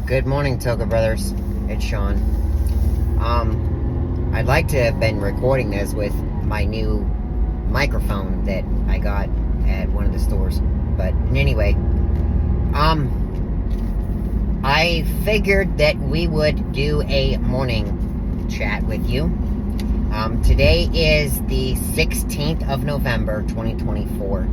Good morning, ToGA brothers. It's Sean. I'd like to have been recording this with my new microphone that I got at one of the stores. But anyway, I figured that we would do a morning chat with you. Today is the 16th of November, 2024.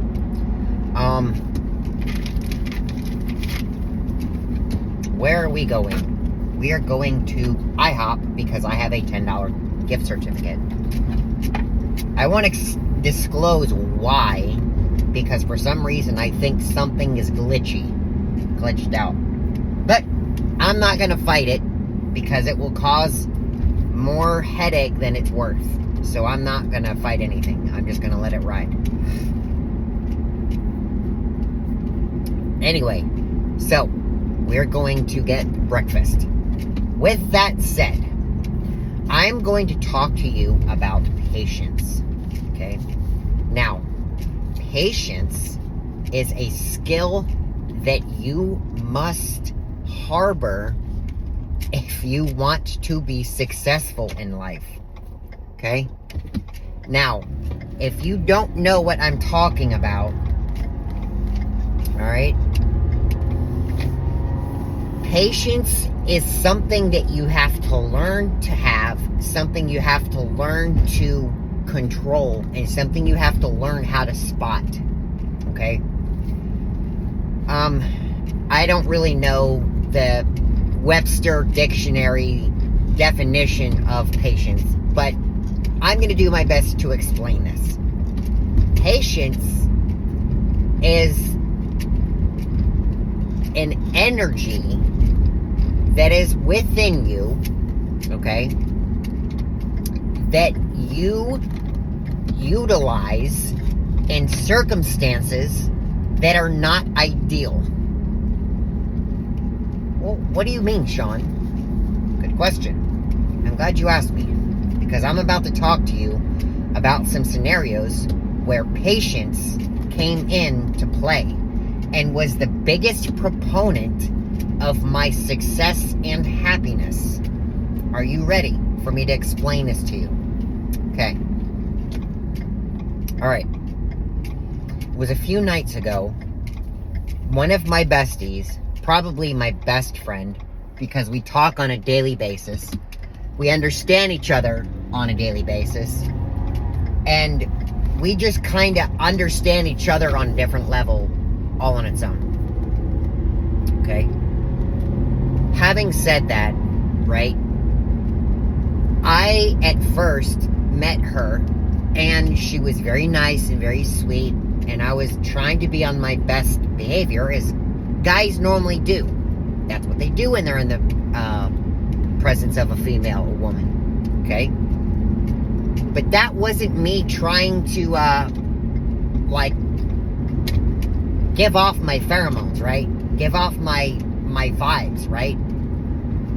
Where are we going? We are going to IHOP because I have a $10 gift certificate. I want to disclose why, because for some reason I think something is glitched out. But I'm not going to fight it because it will cause more headache than it's worth. So I'm not going to fight anything. I'm just going to let it ride. Anyway, so we're going to get breakfast. With that said, I'm going to talk to you about patience. Okay? Now, patience is a skill that you must harbor if you want to be successful in life. Okay? Now, if you don't know what I'm talking about, alright? Patience is something that you have to learn to have, something you have to learn to control, and something you have to learn how to spot. Okay? I don't really know the Webster Dictionary definition of patience, but I'm going to do my best to explain this. Patience is an energy that is within you, okay, that you utilize in circumstances that are not ideal. Well, what do you mean, Sean? Good question. I'm glad you asked me, because I'm about to talk to you about some scenarios where patience came into play and was the biggest proponent of my success and happiness. Are you ready for me to explain this to you? Okay. Alright. It was a few nights ago. One of my besties, probably my best friend, because we talk on a daily basis. We understand each other on a daily basis. And we just kind of understand each other on a different level, all on its own. Okay? Having said that, right, I at first met her, and she was very nice and very sweet, and I was trying to be on my best behavior, as guys normally do. That's what they do when they're in the presence of a female or woman, okay? But that wasn't me trying to, give off my pheromones, right? Give off my vibes, right?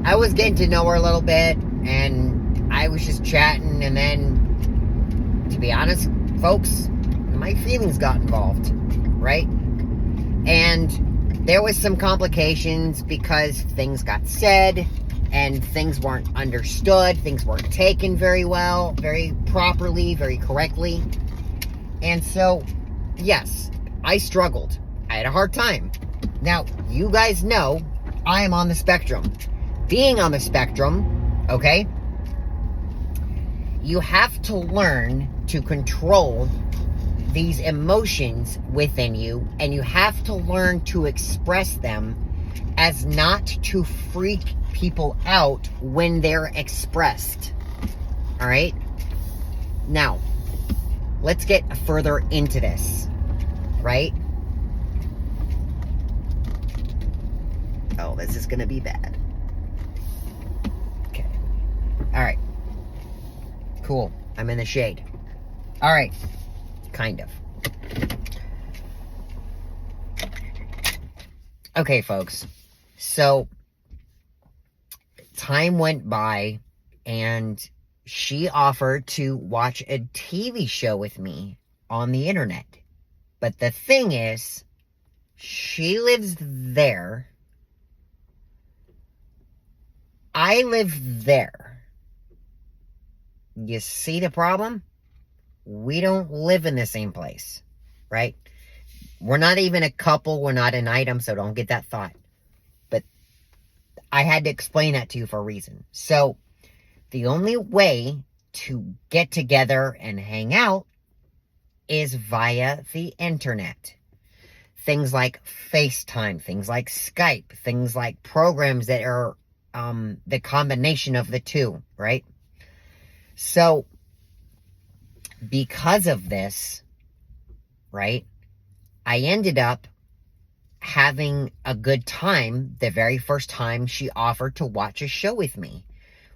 I was getting to know her a little bit, and I was just chatting, and then, to be honest, folks, my feelings got involved, right? And there was some complications because things got said, and things weren't understood, things weren't taken very well, very properly, very correctly. And so, yes, I struggled. I had a hard time. Now, you guys know I am on the spectrum. Being on the spectrum, okay, you have to learn to control these emotions within you, and you have to learn to express them as not to freak people out when they're expressed. Alright? Now, let's get further into this. Right? Oh, this is gonna be bad. Okay. Alright. Cool. I'm in the shade. Alright. Kind of. Okay, folks. So, time went by, and she offered to watch a TV show with me on the internet. But the thing is, she lives there, I live there. You see the problem? We don't live in the same place, right? We're not even a couple. We're not an item, so don't get that thought. But I had to explain that to you for a reason. So the only way to get together and hang out is via the internet. Things like FaceTime, things like Skype, things like programs that are the combination of the two, right? So, because of this, right, I ended up having a good time the very first time she offered to watch a show with me.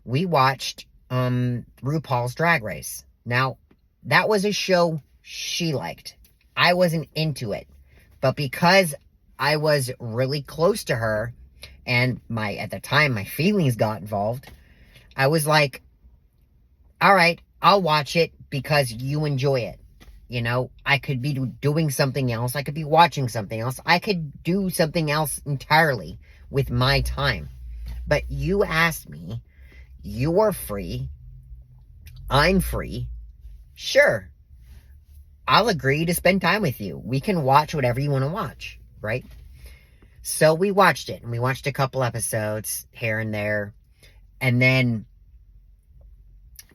We watched RuPaul's Drag Race. Now, that was a show she liked. I wasn't into it. But because I was really close to her, and at the time, my feelings got involved, I was like, all right, I'll watch it because you enjoy it. You know, I could be doing something else. I could be watching something else. I could do something else entirely with my time. But you asked me, you're free, I'm free, sure, I'll agree to spend time with you. We can watch whatever you want to watch, right? So we watched it, and we watched a couple episodes here and there. And then,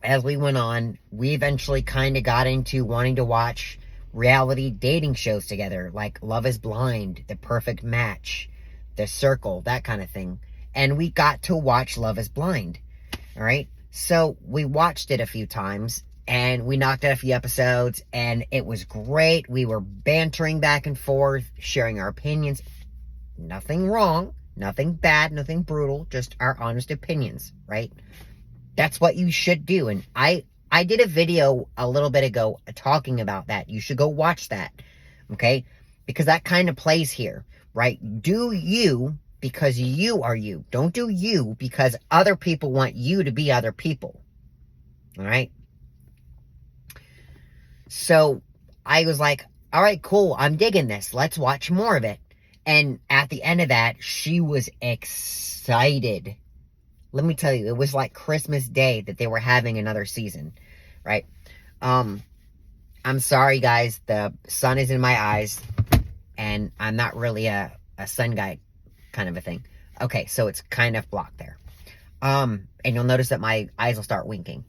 as we went on, we eventually kind of got into wanting to watch reality dating shows together, like Love is Blind, The Perfect Match, The Circle, that kind of thing. And we got to watch Love is Blind, all right? So we watched it a few times, and we knocked out a few episodes, and it was great. We were bantering back and forth, sharing our opinions. Nothing wrong, nothing bad, nothing brutal, just our honest opinions, right? That's what you should do. And I did a video a little bit ago talking about that. You should go watch that, okay? Because that kind of plays here, right? Do you because you are you. Don't do you because other people want you to be other people, all right? So I was like, all right, cool, I'm digging this. Let's watch more of it. And at the end of that, she was excited. Let me tell you, it was like Christmas Day that they were having another season, right? I'm sorry, guys. The sun is in my eyes, and I'm not really a sun guy kind of a thing. Okay, so it's kind of blocked there. And you'll notice that my eyes will start winking.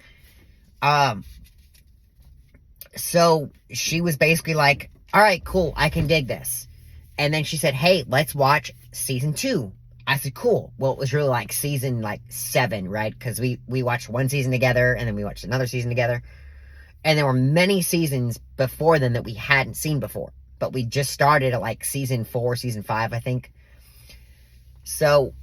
So she was basically like, all right, cool, I can dig this. And then she said, hey, let's watch season 2. I said, cool. Well, it was really like season 7, right? Because we watched one season together, and then we watched another season together. And there were many seasons before then that we hadn't seen before. But we just started at season 4, season 5, I think. So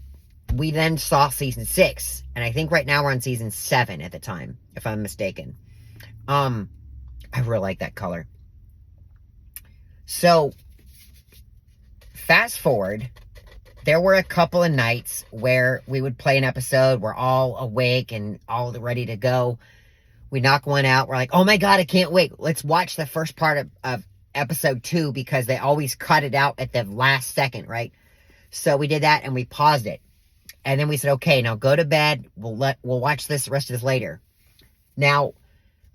we then saw season 6. And I think right now we're on season 7 at the time, if I'm mistaken. I really like that color. So fast forward, there were a couple of nights where we would play an episode. We're all awake and all ready to go. We knock one out. We're like, oh my God, I can't wait. Let's watch the first part of episode 2 because they always cut it out at the last second, right? So we did that and we paused it. And then we said, okay, now go to bed. We'll watch the rest of this later. Now,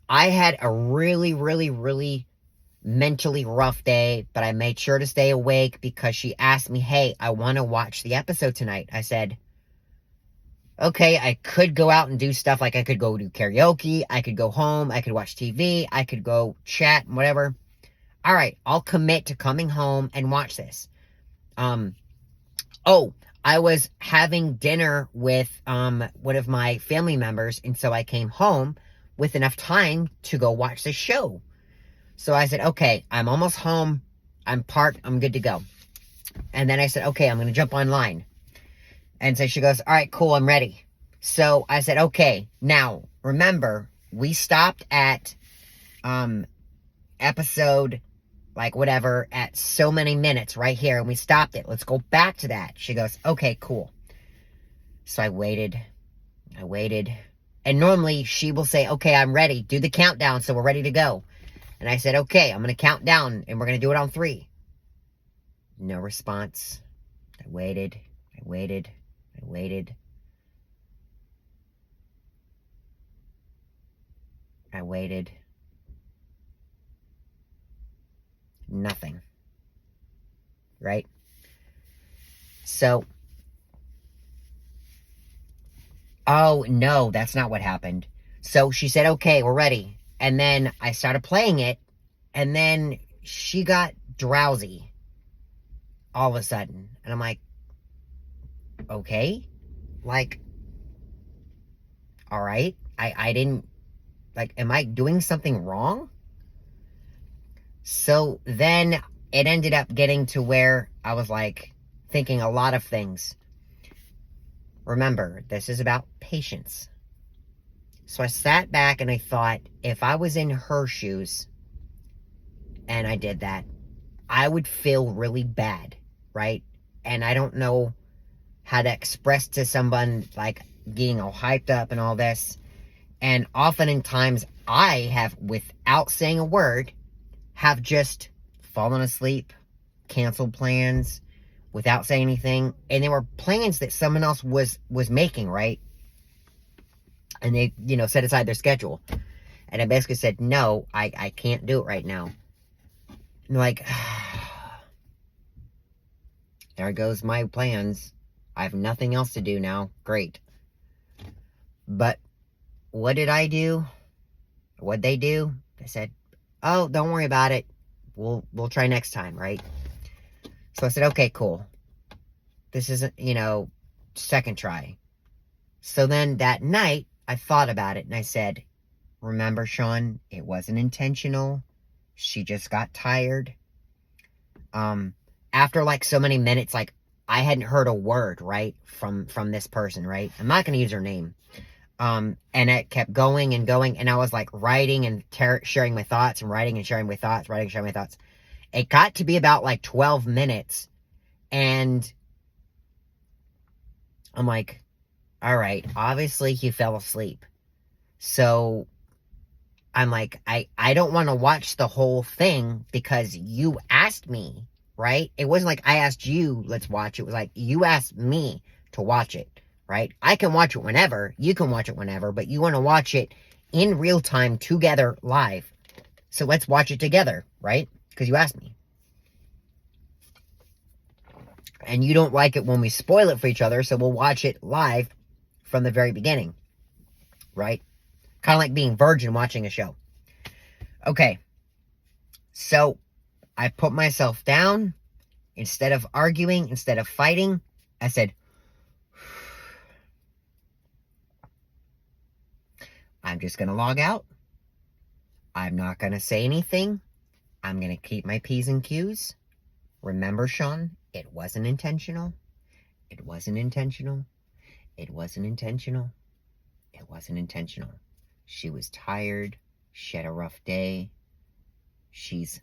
I had a really, really, really mentally rough day, but I made sure to stay awake because she asked me, hey, I want to watch the episode tonight. I said, okay, I could go out and do stuff, like I could go do karaoke, I could go home, I could watch TV, I could go chat, whatever. All right, I'll commit to coming home and watch this. I was having dinner with one of my family members, and so I came home with enough time to go watch the show. So I said, okay, I'm almost home. I'm parked. I'm good to go. And then I said, okay, I'm going to jump online. And so she goes, all right, cool, I'm ready. So I said, okay, now remember, we stopped at episode, at so many minutes right here, and we stopped it. Let's go back to that. She goes, okay, cool. So I waited. And normally she will say, okay, I'm ready. Do the countdown so we're ready to go. And I said, okay, I'm going to count down, and we're going to do it on 3. No response. I waited. I waited. Nothing. Right? So, oh no, that's not what happened. So she said, okay, we're ready. And then I started playing it, and then she got drowsy all of a sudden. And I'm like, okay, like, all right. I didn't, like, am I doing something wrong? So then it ended up getting to where I was like thinking a lot of things. Remember, this is about patience. So I sat back and I thought, if I was in her shoes and I did that, I would feel really bad, right? And I don't know how to express to someone, like, getting all hyped up and all this. And often in times, I have, without saying a word, have just fallen asleep, canceled plans, without saying anything. And they were plans that someone else was making, right? And they, set aside their schedule. And I basically said, no, I can't do it right now. And like, there goes my plans. I have nothing else to do now. Great. But what did I do? What'd they do? They said, oh, don't worry about it. We'll try next time, right? So I said, okay, cool. This isn't, second try. So then that night, I thought about it and I said, remember, Sean, it wasn't intentional. She just got tired. After like so many minutes, like I hadn't heard a word, right, from this person, right? I'm not going to use her name. And it kept going and going, and I was like writing and sharing my thoughts, and writing and sharing my thoughts, writing and sharing my thoughts. It got to be about like 12 minutes, and I'm like, all right, obviously he fell asleep. So I'm like, I don't want to watch the whole thing because you asked me, right? It wasn't like I asked you, let's watch it. It was like, you asked me to watch it, right? I can watch it whenever, you can watch it whenever, but you want to watch it in real time together live. So let's watch it together, right? Because you asked me. And you don't like it when we spoil it for each other, so we'll watch it live from the very beginning, right? Kind of like being virgin watching a show. Okay. So I put myself down. Instead of arguing, instead of fighting, I said, I'm just going to log out. I'm not going to say anything. I'm going to keep my P's and Q's. Remember, Sean, it wasn't intentional. It wasn't intentional. It wasn't intentional. It wasn't intentional. She was tired. She had a rough day. She's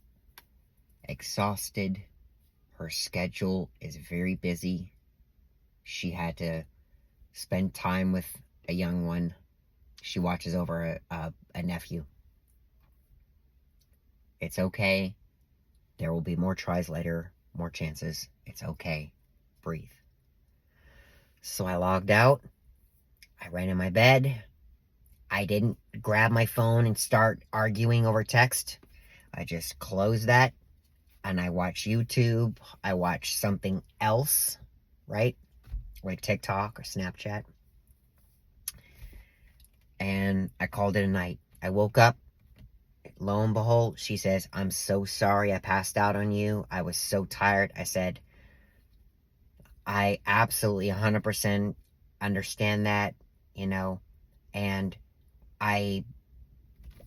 exhausted. Her schedule is very busy. She had to spend time with a young one. She watches over a nephew. It's okay. There will be more tries later, more chances. It's okay. Breathe. So I logged out. I ran in my bed. I didn't grab my phone and start arguing over text. I just closed that and I watched YouTube. I watched something else, right? Like TikTok or Snapchat. And I called it a night. I woke up. Lo and behold, she says, I'm so sorry I passed out on you. I was so tired. I said, I absolutely 100% understand that, and I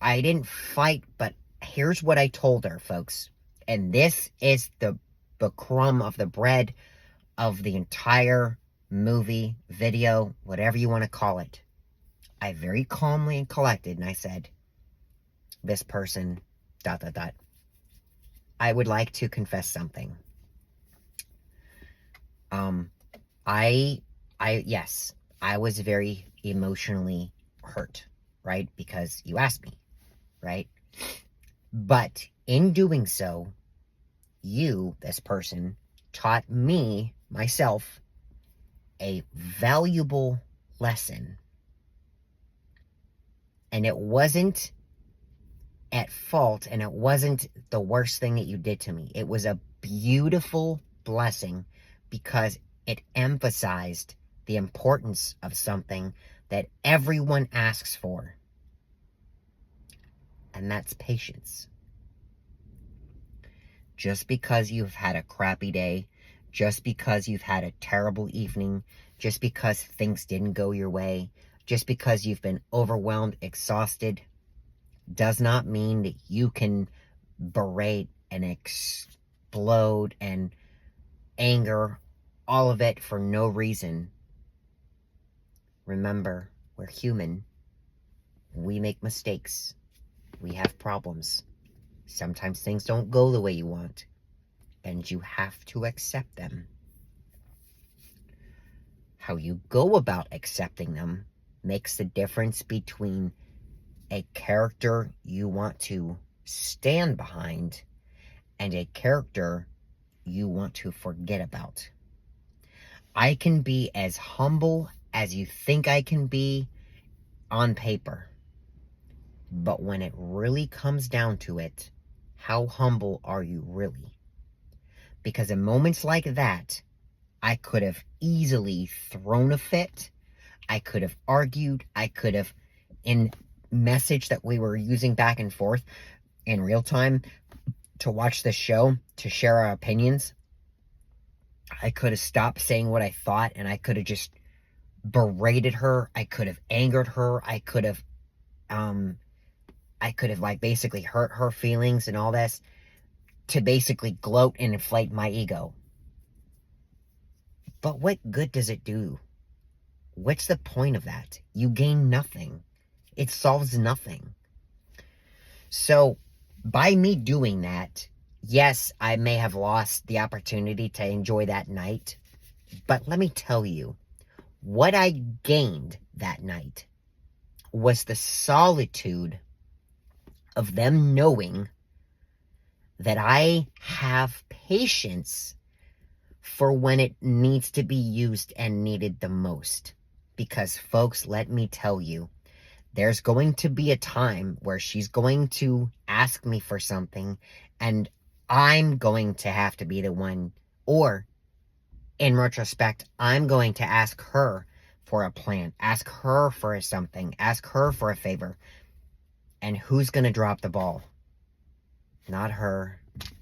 didn't fight, but here's what I told her, folks. And this is the crumb of the bread of the entire movie, video, whatever you want to call it. I very calmly and collected, and I said, this person, ... I would like to confess something. Yes, I was very emotionally hurt, right? Because you asked me, right? But in doing so, you, this person, taught me, myself, a valuable lesson. And it wasn't at fault, and it wasn't the worst thing that you did to me. It was a beautiful blessing because it emphasized the importance of something that everyone asks for, and that's patience. Just because you've had a crappy day, just because you've had a terrible evening, just because things didn't go your way, just because you've been overwhelmed, exhausted, does not mean that you can berate and explode and anger all of it for no reason. Remember, we're human. We make mistakes. We have problems. Sometimes things don't go the way you want, and you have to accept them. How you go about accepting them makes the difference between a character you want to stand behind and a character you want to forget about. I can be as humble as you think I can be on paper, but when it really comes down to it, how humble are you really? Because in moments like that, I could have easily thrown a fit. I could have argued. I could have, in message that we were using back and forth in real time to watch the show, to share our opinions, I could have stopped saying what I thought, and I could have just berated her. I could have angered her. I could have like basically hurt her feelings and all this to basically gloat and inflate my ego. But what good does it do? What's the point of that? You gain nothing. It solves nothing. So, by me doing that, yes, I may have lost the opportunity to enjoy that night. But let me tell you, what I gained that night was the solitude of them knowing that I have patience for when it needs to be used and needed the most. Because, folks, let me tell you, there's going to be a time where she's going to ask me for something, and I'm going to have to be the one, or in retrospect, I'm going to ask her for a plan, ask her for something, ask her for a favor. And who's going to drop the ball? Not her,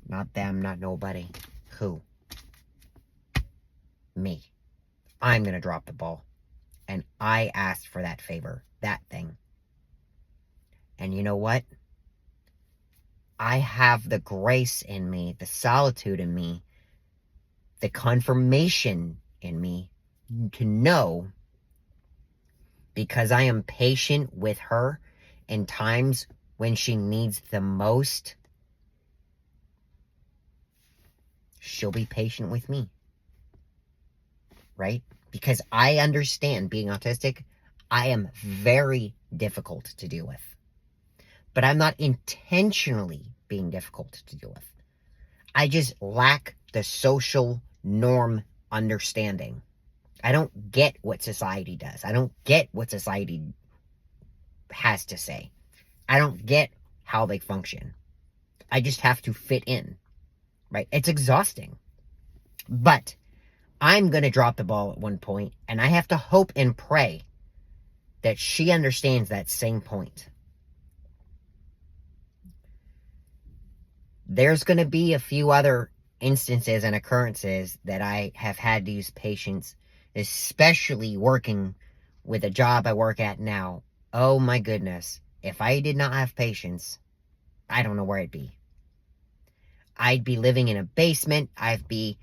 not them, not nobody. Who? Me. I'm going to drop the ball. And I asked for that favor, that thing. And you know what? I have the grace in me, the solitude in me, the confirmation in me to know, because I am patient with her in times when she needs the most, she'll be patient with me. Right? Because I understand, being autistic, I am very difficult to deal with. But I'm not intentionally being difficult to deal with. I just lack the social norm understanding. I don't get what society does. I don't get what society has to say. I don't get how they function. I just have to fit in. Right? It's exhausting. But I'm going to drop the ball at one point, and I have to hope and pray that she understands that same point. There's going to be a few other instances and occurrences that I have had to use patience, especially working with a job I work at now. Oh my goodness. If I did not have patience, I don't know where I'd be. I'd be living in a basement. I'd be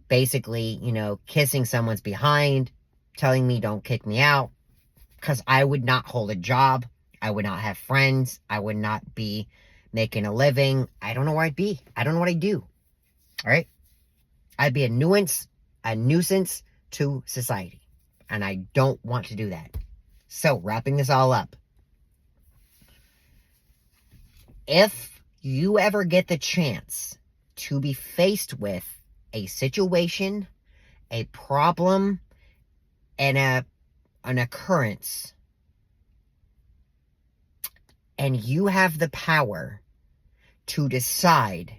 basically, kissing someone's behind, telling me don't kick me out, because I would not hold a job. I would not have friends. I would not be making a living. I don't know where I'd be. I don't know what I'd do. All right? I'd be a nuisance to society. And I don't want to do that. So, wrapping this all up. If you ever get the chance to be faced with a situation, a problem, and an occurrence, and you have the power to decide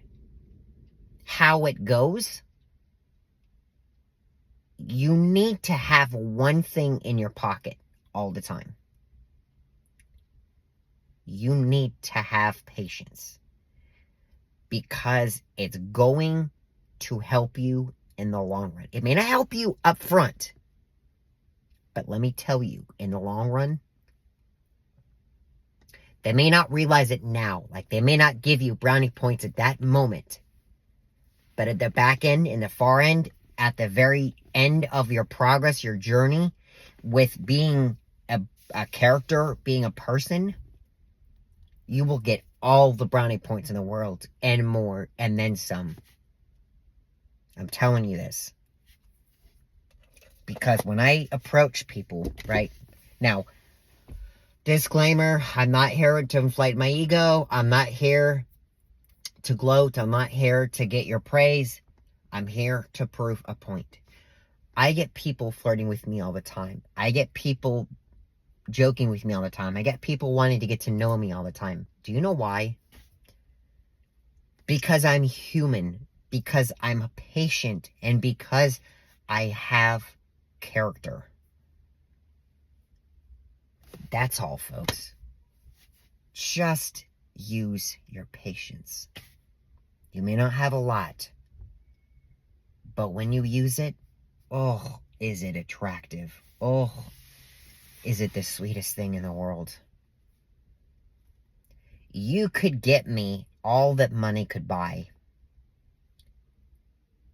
how it goes, you need to have one thing in your pocket all the time. You need to have patience, because it's going to help you in the long run. It may not help you up front, but let me tell you, in the long run, they may not realize it now. Like, they may not give you brownie points at that moment. But at the back end, in the far end, at the very end of your progress, your journey with being a character, being a person, you will get all the brownie points in the world and more, and then some. I'm telling you this. Because when I approach people, right? Now, disclaimer, I'm not here to inflate my ego. I'm not here to gloat. I'm not here to get your praise. I'm here to prove a point. I get people flirting with me all the time. I get people joking with me all the time. I get people wanting to get to know me all the time. Do you know why? Because I'm human. Because I'm patient. And because I have character. That's all, folks. Just use your patience. You may not have a lot, but when you use it, oh, is it attractive? Oh, is it the sweetest thing in the world? You could get me all that money could buy,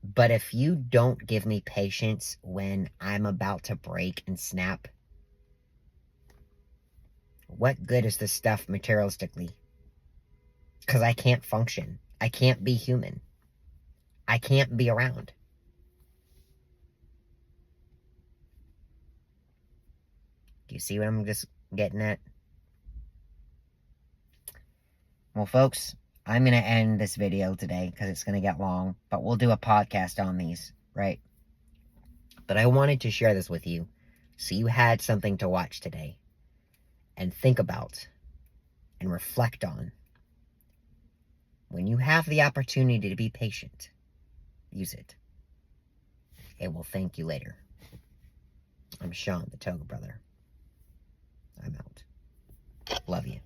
but if you don't give me patience when I'm about to break and snap, what good is the stuff materialistically? Because I can't function. I can't be human. I can't be around. Do you see what I'm just getting at? Well, folks, I'm going to end this video today because it's going to get long, but we'll do a podcast on these, right? But I wanted to share this with you so you had something to watch today and think about and reflect on. When you have the opportunity to be patient, use it. It will thank you later. I'm Sean, the ToGA brother. I'm out. Love you.